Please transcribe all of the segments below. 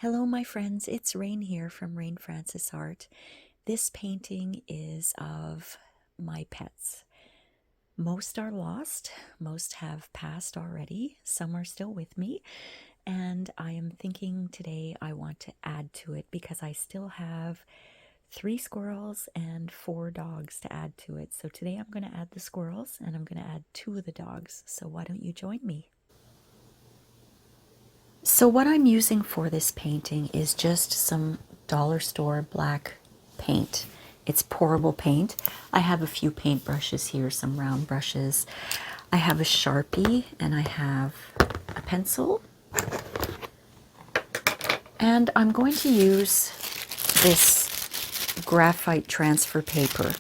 Hello, my friends. It's Rain here from Rain Francis Art. This painting is of my pets. Most are lost, most have passed already, some are still with me, and I am thinking today I want to add to it because I still have 3 squirrels and 4 dogs to add to it. So today I'm going to add the squirrels and I'm going to add 2 of the dogs. So why don't you join me? So what I'm using for this painting is just some dollar store black paint. It's pourable paint. I have a few paint brushes here, some round brushes. I have a Sharpie and I have a pencil. And I'm going to use this graphite transfer paper.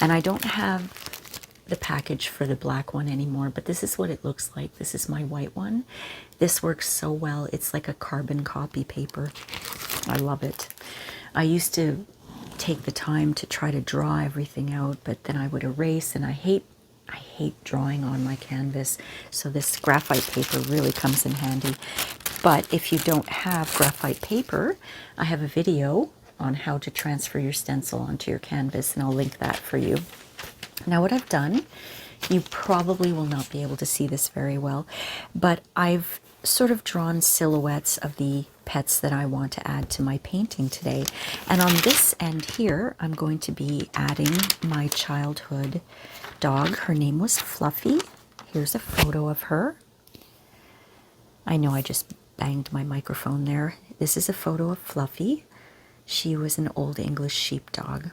And I don't have the package for the black one anymore, but this is what it looks like. This is my white one. This works so well. It's like a carbon copy paper. I love it. I used to take the time to try to draw everything out, but then I would erase, and I hate drawing on my canvas. So this graphite paper really comes in handy. But if you don't have graphite paper, I have a video on how to transfer your stencil onto your canvas, and I'll link that for you. Now what I've done, you probably will not be able to see this very well, but I've sort of drawn silhouettes of the pets that I want to add to my painting today. And on this end here, I'm going to be adding my childhood dog. Her name was Fluffy. Here's a photo of her. I know I just banged my microphone there. This is a photo of Fluffy. She was an Old English sheepdog,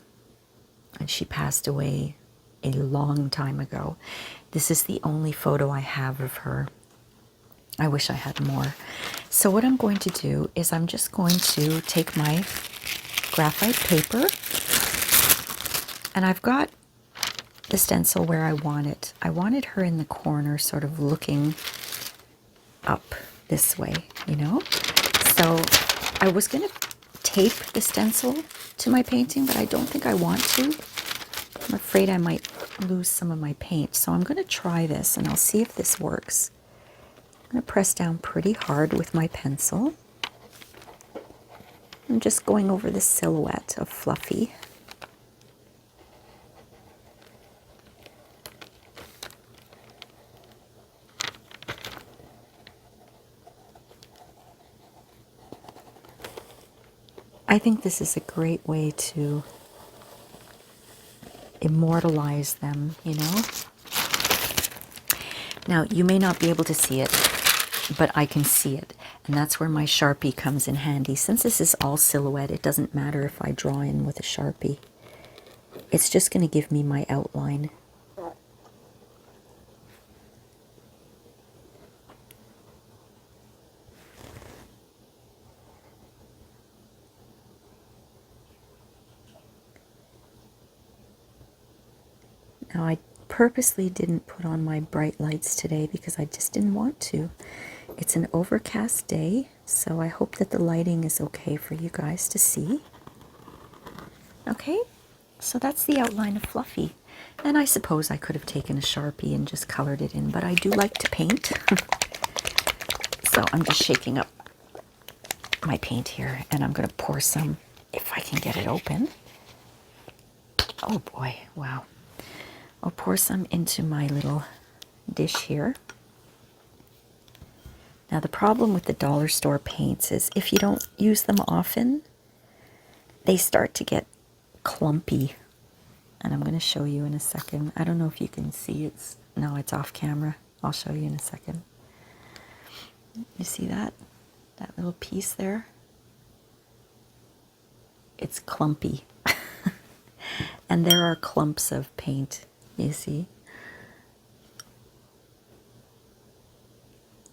and she passed away a long time ago. This is the only photo I have of her. I wish I had more. So what I'm going to do is I'm just going to take my graphite paper, and I've got the stencil where I want it. I wanted her in the corner, sort of looking up this way, you know? So I was going to tape the stencil to my painting, but I don't think I want to. I'm afraid I might lose some of my paint. So I'm going to try this and I'll see if this works. I'm going to press down pretty hard with my pencil. I'm just going over the silhouette of Fluffy. I think this is a great way to immortalize them, you know? Now, you may not be able to see it, but I can see it. And that's where my Sharpie comes in handy. Since this is all silhouette, it doesn't matter if I draw in with a Sharpie. It's just going to give me my outline. Now, I purposely didn't put on my bright lights today because I just didn't want to. It's an overcast day, so I hope that the lighting is okay for you guys to see. Okay, so that's the outline of Fluffy. And I suppose I could have taken a Sharpie and just colored it in, but I do like to paint. So I'm just shaking up my paint here, and I'm going to pour some, if I can get it open. Oh boy, wow. I'll pour some into my little dish here. Now the problem with the dollar store paints is if you don't use them often, they start to get clumpy. And I'm going to show you in a second. I don't know if you can see it. No, it's off camera. I'll show you in a second. You see that? That little piece there? It's clumpy. And there are clumps of paint, you see,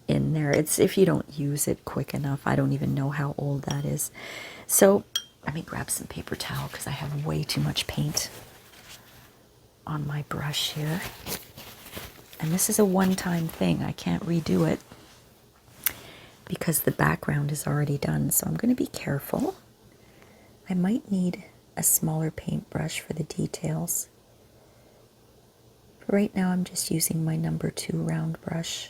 in there. It's if you don't use it quick enough. I don't even know how old that is. So let me grab some paper towel because I have way too much paint on my brush here. And this is a one-time thing. I can't redo it because the background is already done. So I'm going to be careful. I might need a smaller paintbrush for the details. But right now I'm just using my number 2 round brush.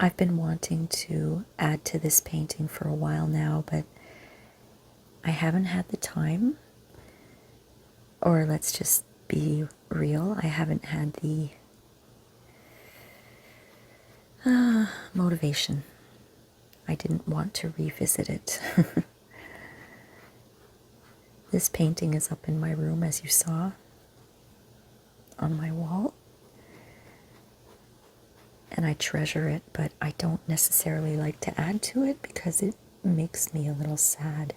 I've been wanting to add to this painting for a while now, but I haven't had the time, or let's just be real, I haven't had the motivation. I didn't want to revisit it. This painting is up in my room, as you saw, on my wall. And I treasure it, but I don't necessarily like to add to it because it makes me a little sad.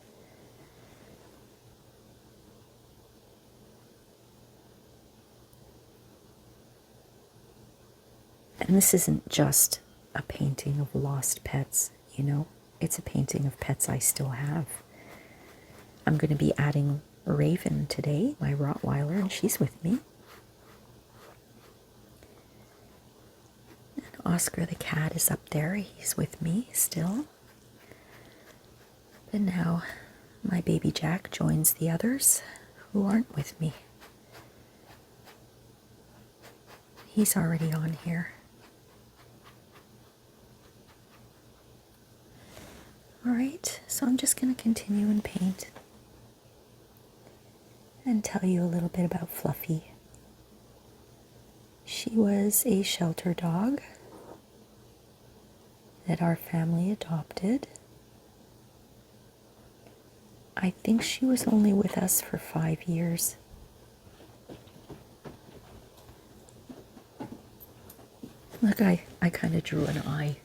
And this isn't just a painting of lost pets, you know? It's a painting of pets I still have. I'm going to be adding Raven today, my Rottweiler, and she's with me. And Oscar the cat is up there. He's with me still. But now my baby Jack joins the others who aren't with me. He's already on here. Alright, so I'm just going to continue and paint and tell you a little bit about Fluffy. She was a shelter dog that our family adopted. I think she was only with us for 5 years. Look, I kind of drew an eye,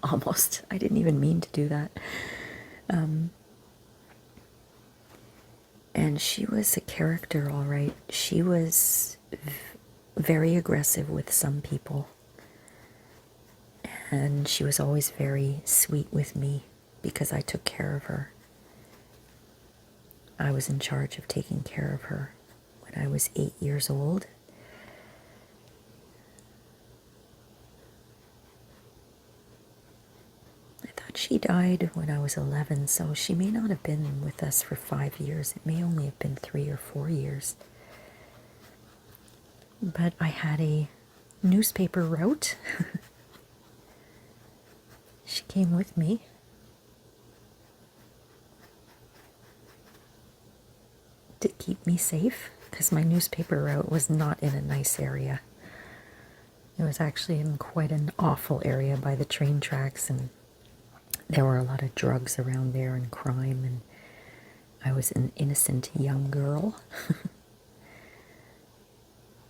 almost. I didn't even mean to do that. And she was a character, all right. She was very aggressive with some people. And she was always very sweet with me because I took care of her. I was in charge of taking care of her when I was 8 years old. I thought she died when I was 11, so she may not have been with us for 5 years. It may only have been 3 or 4 years. But I had a newspaper route. She came with me. To keep me safe, because my newspaper route was not in a nice area. It was actually in quite an awful area by the train tracks, and there were a lot of drugs around there and crime, and I was an innocent young girl.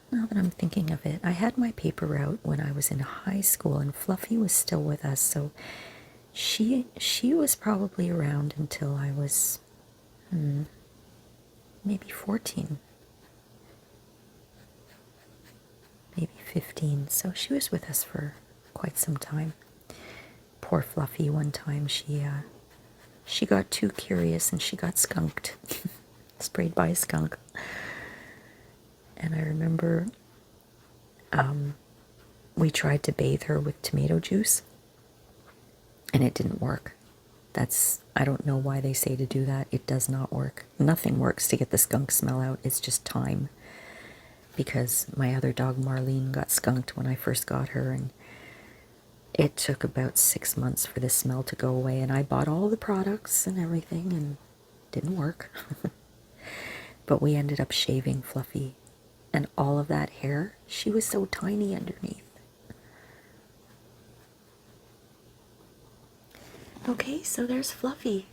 Now that I'm thinking of it, I had my paper route when I was in high school, and Fluffy was still with us, so she was probably around until I was maybe 14, maybe 15, so she was with us for quite some time. Poor Fluffy, one time she got too curious and she got skunked, sprayed by a skunk. And I remember we tried to bathe her with tomato juice, and it didn't work. I don't know why they say to do that. It does not work. Nothing works to get the skunk smell out. It's just time. Because my other dog, Marlene, got skunked when I first got her, and it took about 6 months for the smell to go away, and I bought all the products and everything, and it didn't work. But we ended up shaving Fluffy, and all of that hair, she was so tiny underneath. Okay, so there's Fluffy.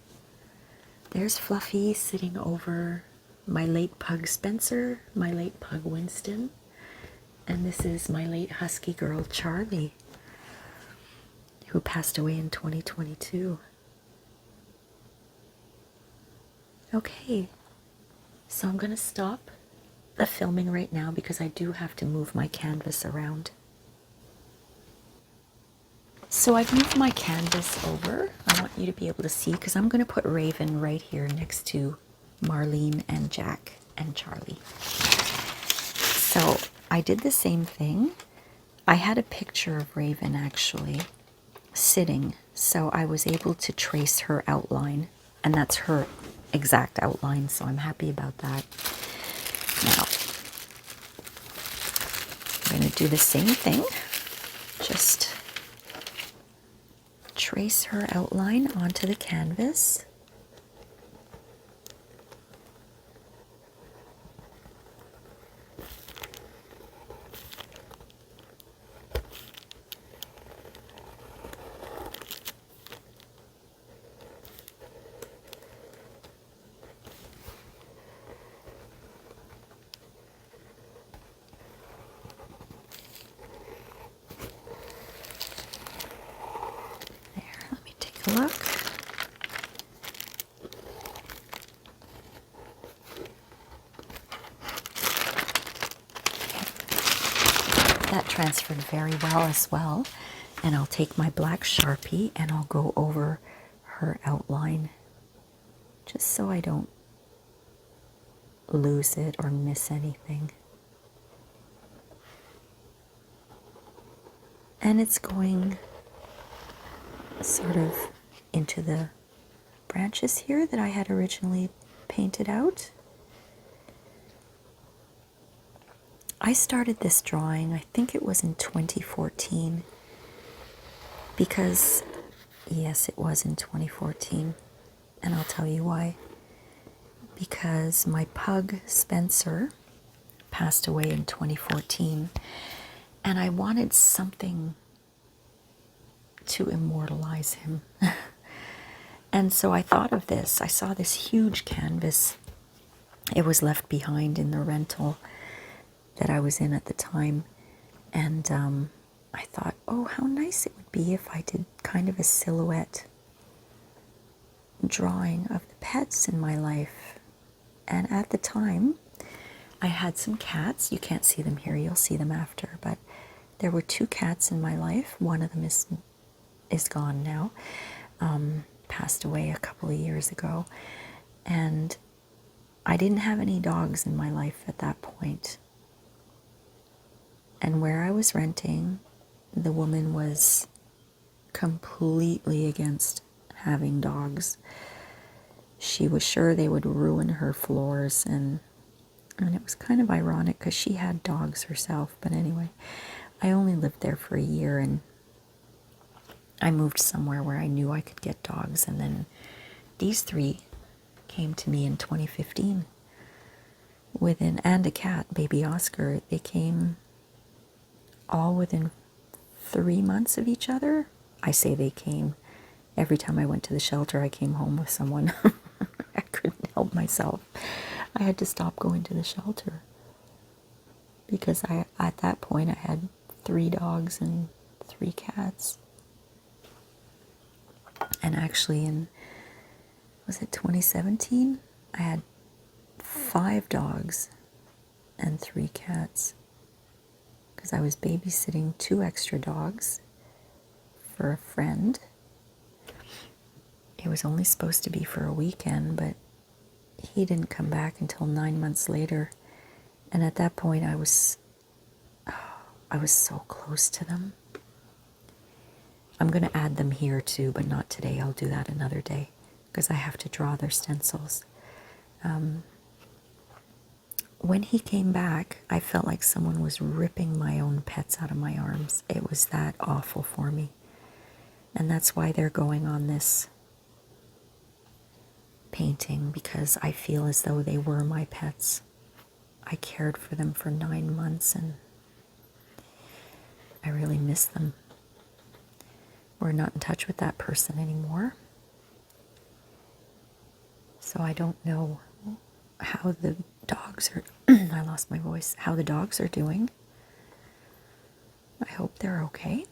There's Fluffy sitting over my late pug Spencer, my late pug Winston, and this is my late husky girl Charlie, who passed away in 2022. Okay, so I'm going to stop the filming right now because I do have to move my canvas around. So I've moved my canvas over. I want you to be able to see because I'm going to put Raven right here next to Marlene and Jack and Charlie. So I did the same thing. I had a picture of Raven actually sitting, so I was able to trace her outline, and that's her exact outline, so I'm happy about that. Now, I'm going to do the same thing, just trace her outline onto the canvas. Let me take a look. That transferred very well as well. And I'll take my black Sharpie and I'll go over her outline just so I don't lose it or miss anything. And it's going sort of into the branches here that I had originally painted out. I started this drawing, I think it was in 2014, because, yes, it was in 2014, and I'll tell you why. Because my pug, Spencer, passed away in 2014, and I wanted something to immortalize him. And so I thought of this. I saw this huge canvas. It was left behind in the rental that I was in at the time. And I thought, oh, how nice it would be if I did kind of a silhouette drawing of the pets in my life. And at the time, I had some cats. You can't see them here. You'll see them after. But there were 2 cats in my life. One of them is gone now. Passed away a couple of years ago. And I didn't have any dogs in my life at that point. And where I was renting, the woman was completely against having dogs. She was sure they would ruin her floors, and it was kind of ironic because she had dogs herself. But anyway, I only lived there for a year, and I moved somewhere where I knew I could get dogs. And then these 3 came to me in 2015 and a cat, baby Oscar. They came all within 3 months of each other. I say they came. Every time I went to the shelter, I came home with someone. I couldn't help myself. I had to stop going to the shelter because at that point I had 3 dogs and 3 cats. And actually was it 2017? I had 5 dogs and 3 cats because I was babysitting 2 extra dogs for a friend. It was only supposed to be for a weekend, but he didn't come back until 9 months later. And at that point, I was so close to them. I'm going to add them here too, but not today. I'll do that another day because I have to draw their stencils. When he came back, I felt like someone was ripping my own pets out of my arms. It was that awful for me. And that's why they're going on this painting, because I feel as though they were my pets. I cared for them for 9 months and I really miss them. We're not in touch with that person anymore. So I don't know how the dogs are, I lost my voice, how the dogs are doing. I hope they're okay.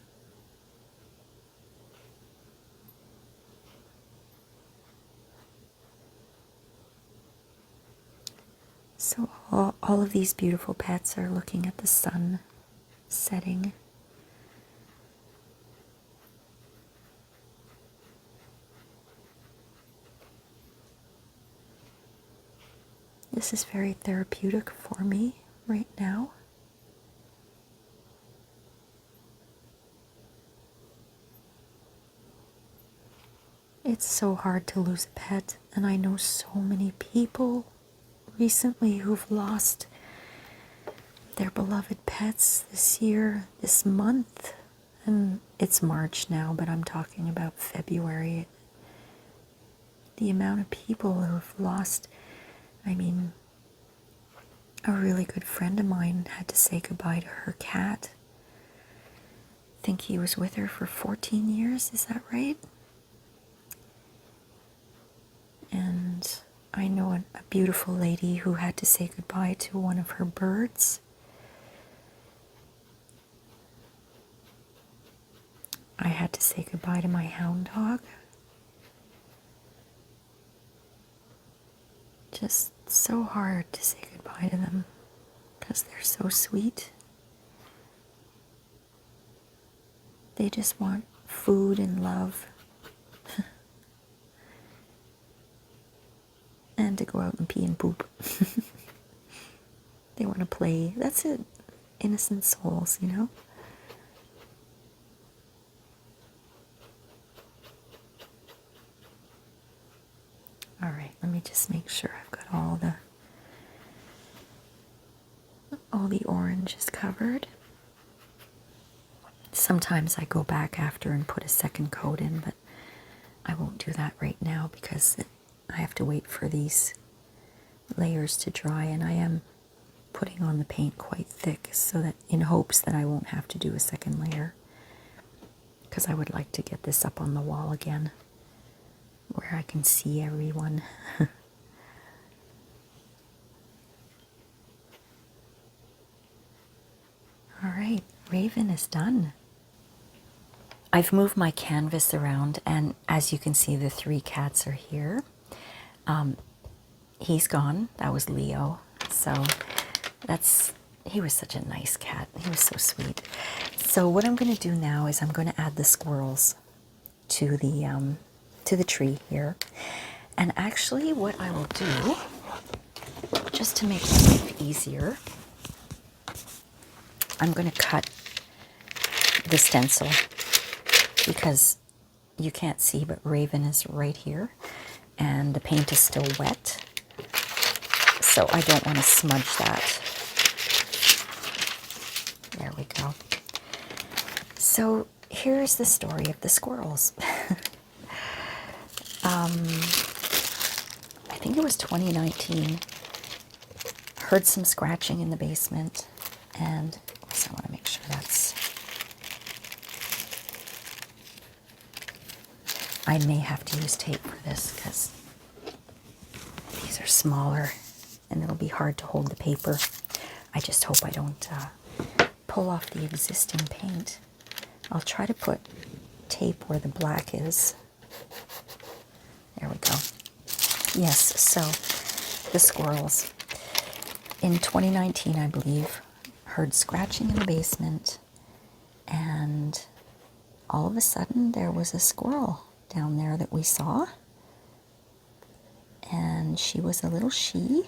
So all of these beautiful pets are looking at the sun setting. This is very therapeutic for me right now. It's so hard to lose a pet, and I know so many people recently who've lost their beloved pets this year, this month, And it's March now, but I'm talking about February. The amount of people who have lost, I mean, a really good friend of mine had to say goodbye to her cat. I think he was with her for 14 years, is that right? And I know a beautiful lady who had to say goodbye to one of her birds. I had to say goodbye to my hound dog. Just so hard to say goodbye to them because they're so sweet. They just want food and love and to go out and pee and poop. They want to play. That's it. Innocent souls, you know? All right, let me just make sure I've got all the oranges covered. Sometimes I go back after and put a second coat in, but I won't do that right now because I have to wait for these layers to dry, and I am putting on the paint quite thick so that in hopes that I won't have to do a second layer, because I would like to get this up on the wall again where I can see everyone. All right, Raven is done. I've moved my canvas around, and as you can see, the 3 cats are here. He's gone. That was Leo. So he was such a nice cat. He was so sweet. So what I'm going to do now is I'm going to add the squirrels to the tree here. And actually what I will do, just to make life easier, I'm going to cut the stencil because you can't see, but Raven is right here and the paint is still wet. So I don't want to smudge that. There we go. So here's the story of the squirrels. I think it was 2019. Heard some scratching in the basement, and so I want to make sure that's... I may have to use tape for this because these are smaller and it'll be hard to hold the paper. I just hope I don't pull off the existing paint. I'll try to put tape where the black is. There we go. Yes, so the squirrels. In 2019, I believe, heard scratching in the basement, and all of a sudden there was a squirrel down there that we saw, and she was a little she.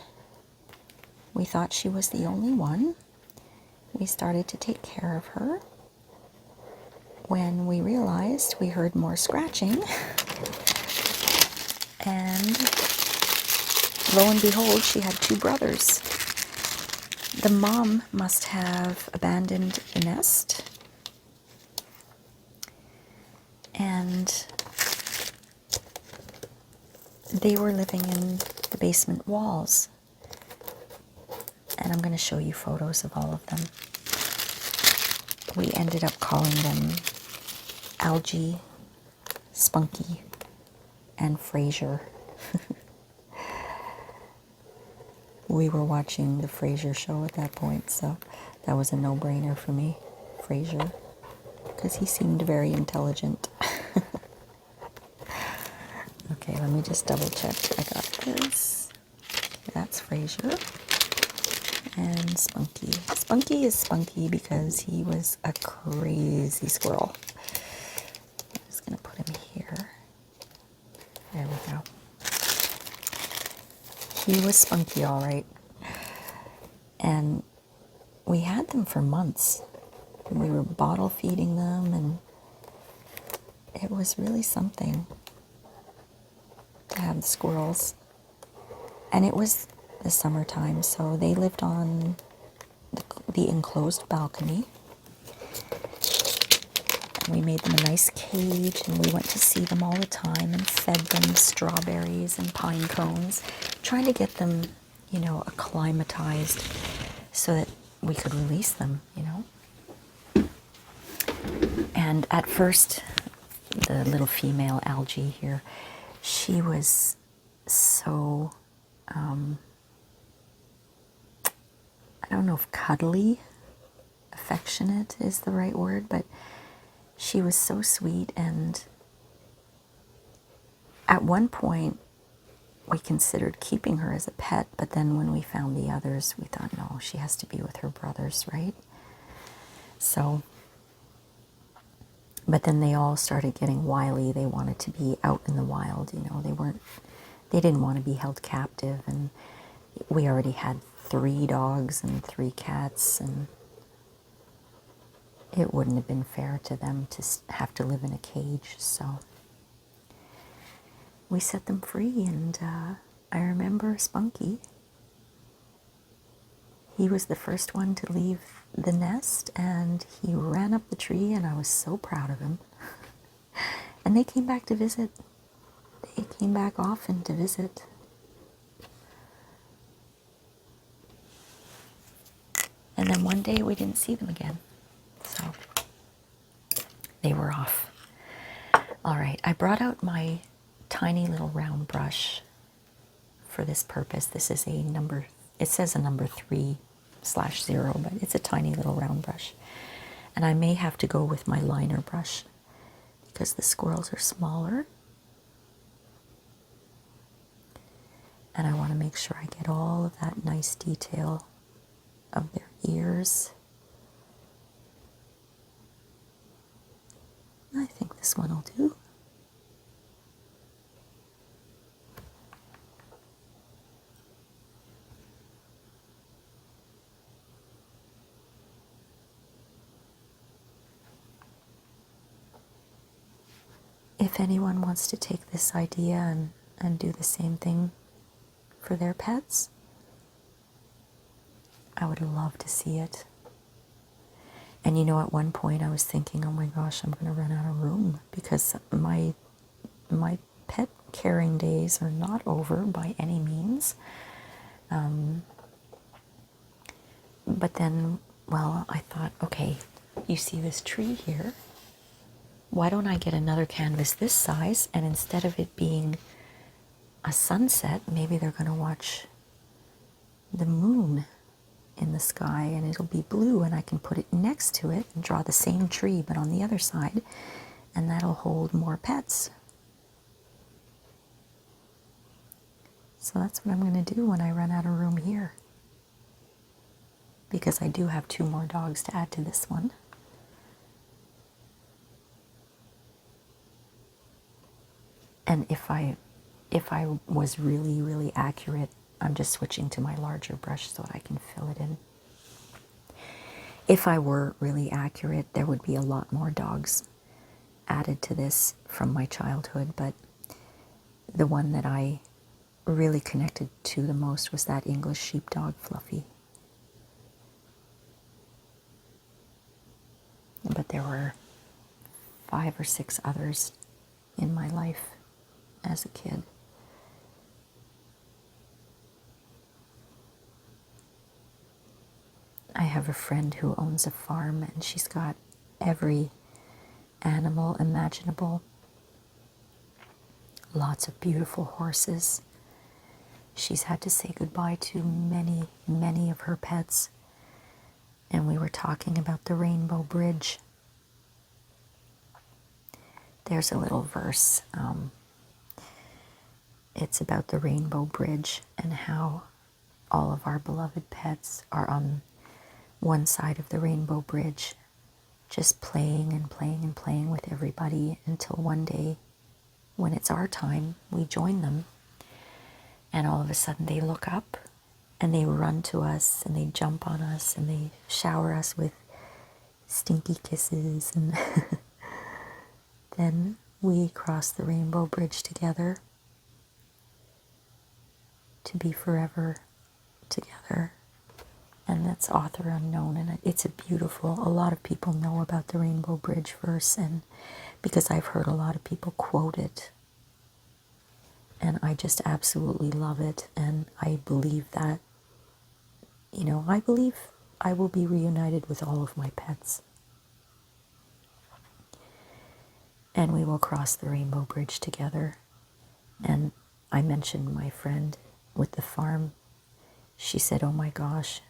We thought she was the only one. We started to take care of her. When we realized we heard more scratching, and lo and behold, she had 2 brothers. The mom must have abandoned the nest, and they were living in the basement walls. And I'm going to show you photos of all of them. We ended up calling them Algie, Spunky, and Frasier. We were watching the Frasier show at that point, so that was a no-brainer for me, Frasier, because he seemed very intelligent. Okay, let me just double check. I got this. That's Frasier. And Spunky. Spunky is Spunky because he was a crazy squirrel. I'm just going to put him here. There we go. He was Spunky, all right. And we had them for months. We were bottle feeding them, and it was really something to have the squirrels. And it was the summertime, so they lived on the enclosed balcony. We made them a nice cage, and we went to see them all the time and fed them strawberries and pine cones, trying to get them, you know, acclimatized so that we could release them, you know. And at first, the little female Algae here, she was so, I don't know if cuddly, affectionate is the right word, but she was so sweet. And at one point, we considered keeping her as a pet, but then when we found the others, we thought, no, she has to be with her brothers, right? So, but then they all started getting wily. They wanted to be out in the wild, you know. They didn't want to be held captive, and we already had 3 dogs and 3 cats, and it wouldn't have been fair to them to have to live in a cage. So we set them free, and I remember Spunky. He was the first one to leave the nest, and he ran up the tree, and I was so proud of him. And they came back to visit. They came back often to visit. And then one day we didn't see them again. So they were off. All right, I brought out my tiny little round brush for this purpose. This is a number, it says a number 3/0, but it's a tiny little round brush. And I may have to go with my liner brush because the squirrels are smaller. And I want to make sure I get all of that nice detail of their ears. I think this one will do. If anyone wants to take this idea and do the same thing for their pets, I would love to see it. And you know, at one point I was thinking, oh my gosh, I'm going to run out of room because my pet caring days are not over by any means. But then, well, I thought, okay, you see this tree here? Why don't I get another canvas this size, and instead of it being a sunset, maybe they're going to watch the moon in the sky, and it'll be blue, and I can put it next to it and draw the same tree but on the other side, and that'll hold more pets. So that's what I'm going to do when I run out of room here, because I do have 2 more dogs to add to this one. And if I was really, really accurate, I'm just switching to my larger brush so I can fill it in. If I were really accurate, there would be a lot more dogs added to this from my childhood, but the one that I really connected to the most was that English sheepdog, Fluffy. But there were 5 or 6 others in my life as a kid. I have a friend who owns a farm, and she's got every animal imaginable. Lots of beautiful horses. She's had to say goodbye to many, many of her pets. And we were talking about the Rainbow Bridge. There's a little verse. It's about the Rainbow Bridge and how all of our beloved pets are on one side of the Rainbow Bridge, just playing and playing and playing with everybody until one day, when it's our time, we join them, and all of a sudden they look up and they run to us and they jump on us and they shower us with stinky kisses, and then we cross the Rainbow Bridge together to be forever together. and that's author unknown, and it's a beautiful, a lot of people know about the Rainbow Bridge verse, and because I've heard a lot of people quote it, and I just absolutely love it, and I believe that, you know, I believe I will be reunited with all of my pets, and we will cross the Rainbow Bridge together. And I mentioned my friend with the farm. She said, oh my gosh,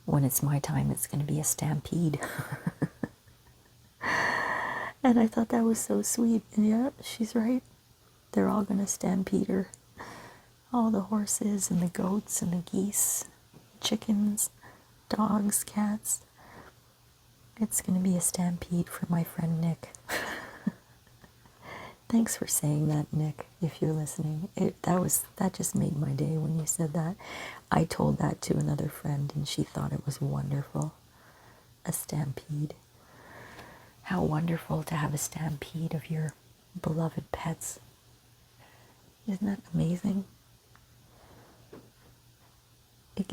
when it's my time, it's going to be a stampede. And I thought that was so sweet. And yeah, she's right. They're all going to stampede her. All the horses and the goats and the geese, chickens, dogs, cats. It's going to be a stampede for my friend Nick. Thanks for saying that, Nick, if you're listening. That just made my day when you said that. I told that to another friend, and she thought it was wonderful. A stampede. How wonderful to have a stampede of your beloved pets. Isn't that amazing? It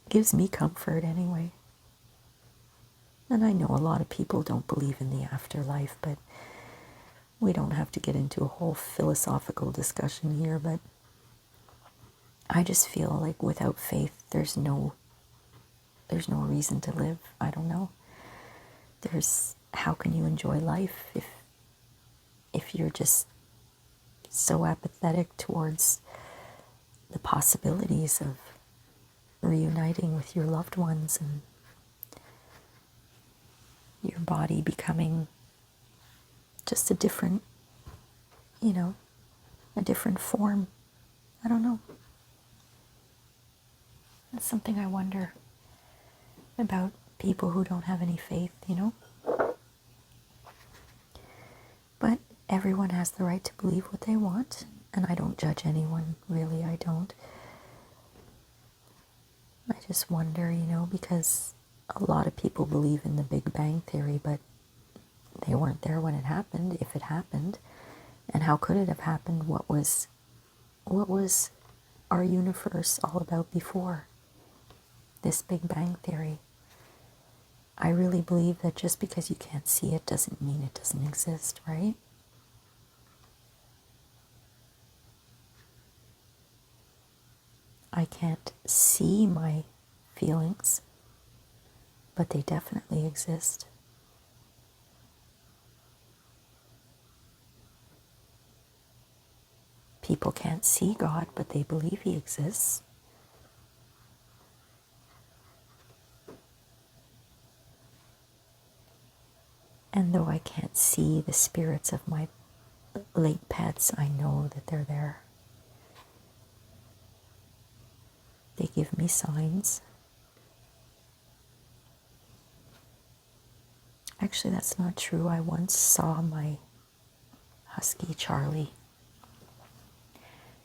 gives me comfort anyway. And I know a lot of people don't believe in the afterlife, but we don't have to get into a whole philosophical discussion here, but I just feel like without faith, there's no reason to live. I don't know. How can you enjoy life if you're just so apathetic towards the possibilities of reuniting with your loved ones and your body becoming just a different, a different form. I don't know. That's something I wonder about people who don't have any faith, But everyone has the right to believe what they want, and I don't judge anyone, really, I don't. I just wonder, because a lot of people believe in the Big Bang Theory, but they weren't there when it happened, if it happened. And how could it have happened? What was our universe all about before this Big Bang Theory? I really believe that just because you can't see it doesn't mean it doesn't exist, right? I can't see my feelings, but they definitely exist. People can't see God, but they believe He exists. And though I can't see the spirits of my late pets, I know that they're there. They give me signs. Actually, that's not true. I once saw my husky, Charlie,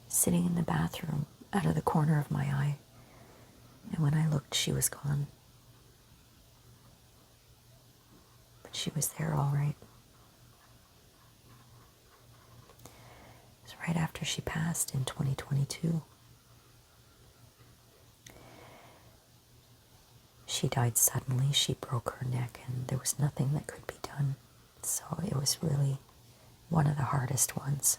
sitting in the bathroom out of the corner of my eye. And when I looked, she was gone. But she was there all right. It was right after she passed in 2022. She died suddenly. She broke her neck, and there was nothing that could be done. So it was really one of the hardest ones.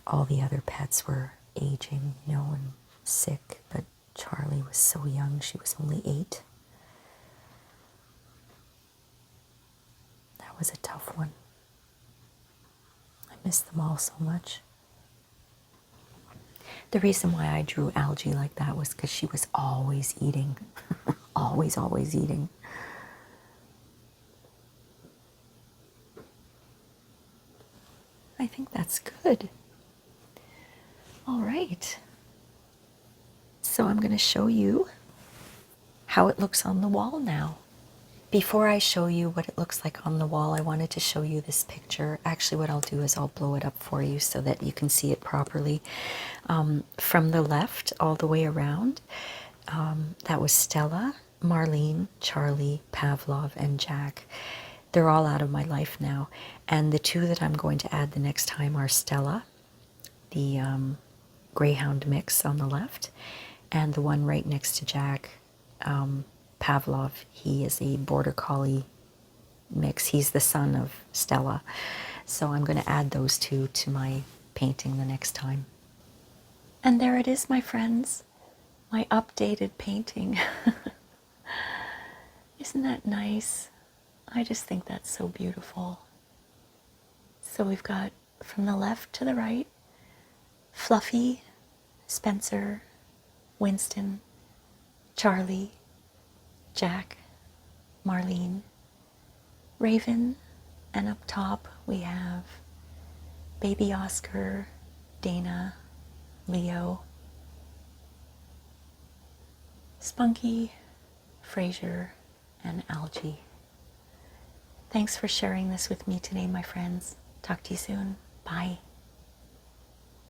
All the other pets were aging, and sick, but Charlie was so young. She was only 8. That was a tough one. I miss them all so much. The reason why I drew Algie like that was because she was always eating. always eating. I think that's good. All right. So I'm going to show you how it looks on the wall now. Before I show you what it looks like on the wall, I wanted to show you this picture. Actually, what I'll do is I'll blow it up for you so that you can see it properly. From the left all the way around, that was Stella, Marlene, Charlie, Pavlov, and Jack. They're all out of my life now. And the 2 that I'm going to add the next time are Stella, the Greyhound mix on the left, and the one right next to Jack, Pavlov. He is a border collie mix. He's the son of Stella. So I'm going to add those two to my painting the next time. And there it is, my friends, my updated painting. Isn't that nice? I just think that's so beautiful. So we've got from the left to the right, Fluffy, Spencer, Winston, Charlie, Jack, Marlene, Raven, and up top we have baby Oscar, Dana, Leo, Spunky, Fraser, and Algie. Thanks for sharing this with me today, my friends. Talk to you soon. Bye.